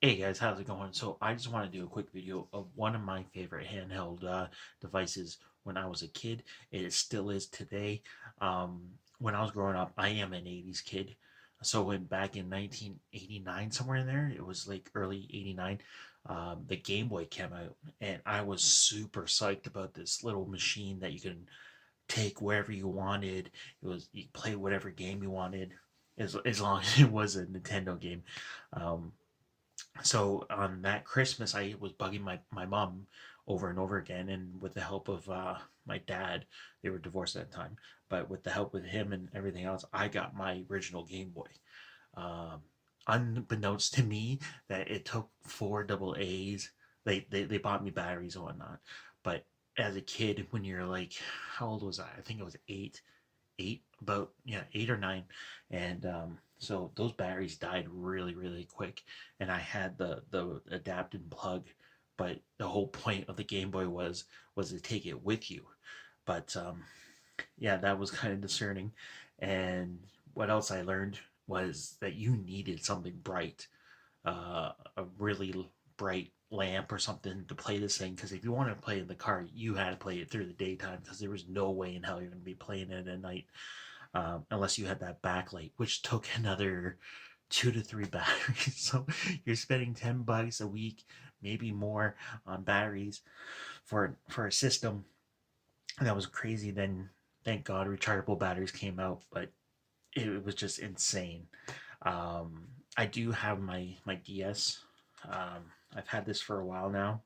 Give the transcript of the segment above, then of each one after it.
Hey guys, how's it going? So I just want to do a quick video of one of my favorite handheld devices when I was a kid. It still is today. When I was growing up, I am an 80s kid. So when back in 1989, somewhere in there, it was like early 89, the Game Boy came out. And I was super psyched about this little machine that you can take wherever you wanted. You could play whatever game you wanted, as long as it was a Nintendo game. Um, so on that Christmas, I was bugging my mom over and over again, and with the help of my dad, they were divorced at the time, but with the help of him and everything else, I got my original Game Boy. Um, Unbeknownst to me, that it took four double A's. They bought me batteries and whatnot, but as a kid, when you're like, how old was I? I think it was eight, about, yeah, 8 or 9, and so those batteries died really quick, and I had the adapted plug, but the whole point of the Game Boy was to take it with you. But yeah, that was kind of discerning. And what else I learned was that you needed something bright, a really bright lamp or something to play this thing, because if you wanted to play in the car, you had to play it through the daytime, because there was no way in hell you're going to be playing it at night, unless you had that backlight, which took another 2 to 3 batteries. So you're spending $10 a week, maybe more, on batteries for a system that was crazy. Then thank God rechargeable batteries came out, but it was just insane. I do have my DS. I've had this for a while now.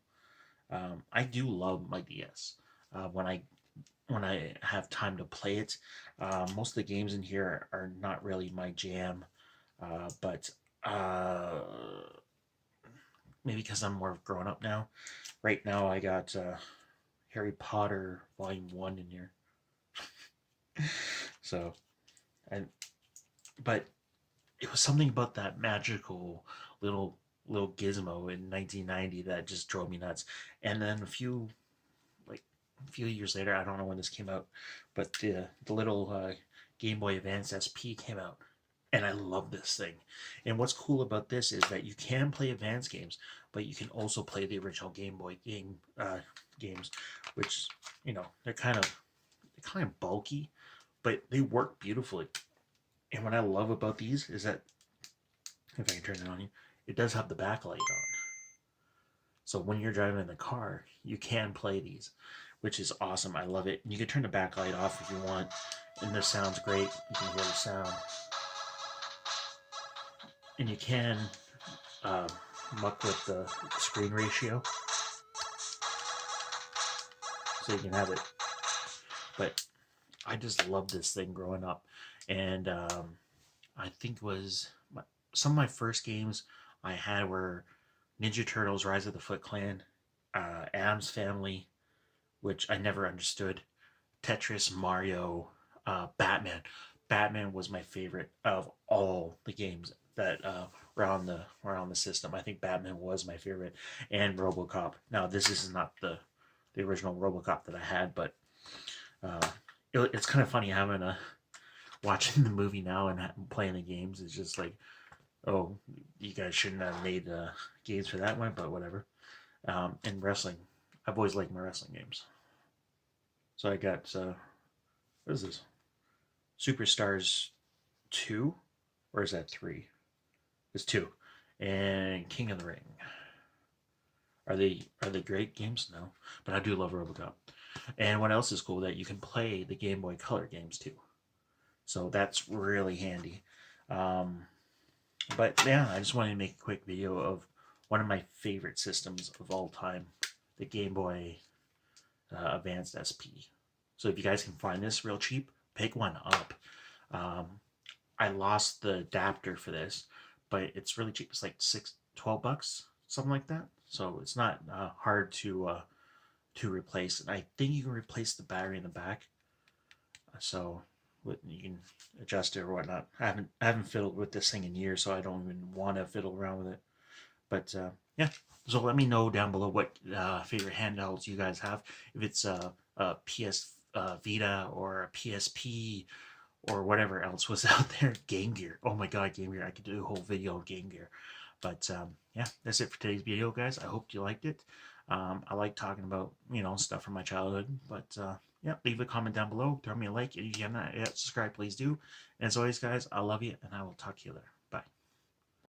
I do love my DS. When I have time to play it, most of the games in here are not really my jam, but uh, maybe because I'm more grown up now. Right now, I got Harry Potter Volume One in here. So, and but it was something about that magical little little gizmo in 1990 that just drove me nuts. And then like a few years later, I don't know when this came out, but the little Game Boy Advance SP came out, and I love this thing. And what's cool about this is that you can play advanced games, but you can also play the original Game Boy games, which, they're kind of bulky, but they work beautifully. And what I love about these is that, if I can turn it on you, it does have the backlight on. So when you're driving in the car, you can play these, which is awesome. I love it. And you can turn the backlight off if you want, and this sounds great. You can hear the sound, and you can uh, muck with the screen ratio, so you can have it. But I just love this thing growing up, and I think it was some of my first games I had were Ninja Turtles: Rise of the Foot Clan, Adam's Family, which I never understood, Tetris, Mario, Batman. Batman was my favorite of all the games that were on the system. I think Batman was my favorite, and RoboCop. Now this is not the original RoboCop that I had, but uh, it's kind of funny having a watching the movie now and playing the games. It's just like, oh, you guys shouldn't have made games for that one, but whatever. And wrestling, I've always liked my wrestling games. So I got what is this? Superstars 2, or is that 3? It's 2, and King of the Ring. Are they great games? No, but I do love RoboCop. And what else is cool, that you can play the Game Boy Color games too. So that's really handy. Um, but yeah, I just wanted to make a quick video of one of my favorite systems of all time, the Game Boy Advanced SP. So if you guys can find this real cheap, pick one up. Um, I lost the adapter for this, but it's really cheap. It's like 12 bucks, something like that. So it's not hard to replace. And I think you can replace the battery in the back. So you can adjust it or whatnot. I haven't fiddled with this thing in years, so I don't even want to fiddle around with it. But yeah, so let me know down below what favorite handhelds you guys have. If it's a PS Vita or a PSP or whatever else was out there. Game Gear. Oh my god, Game Gear. I could do a whole video on Game Gear. But yeah, that's it for today's video, guys. I hope you liked it. I like talking about, stuff from my childhood. But yeah, leave a comment down below. Throw me a like. If you haven't yet subscribed, please do. And as always, guys, I love you, and I will talk to you later.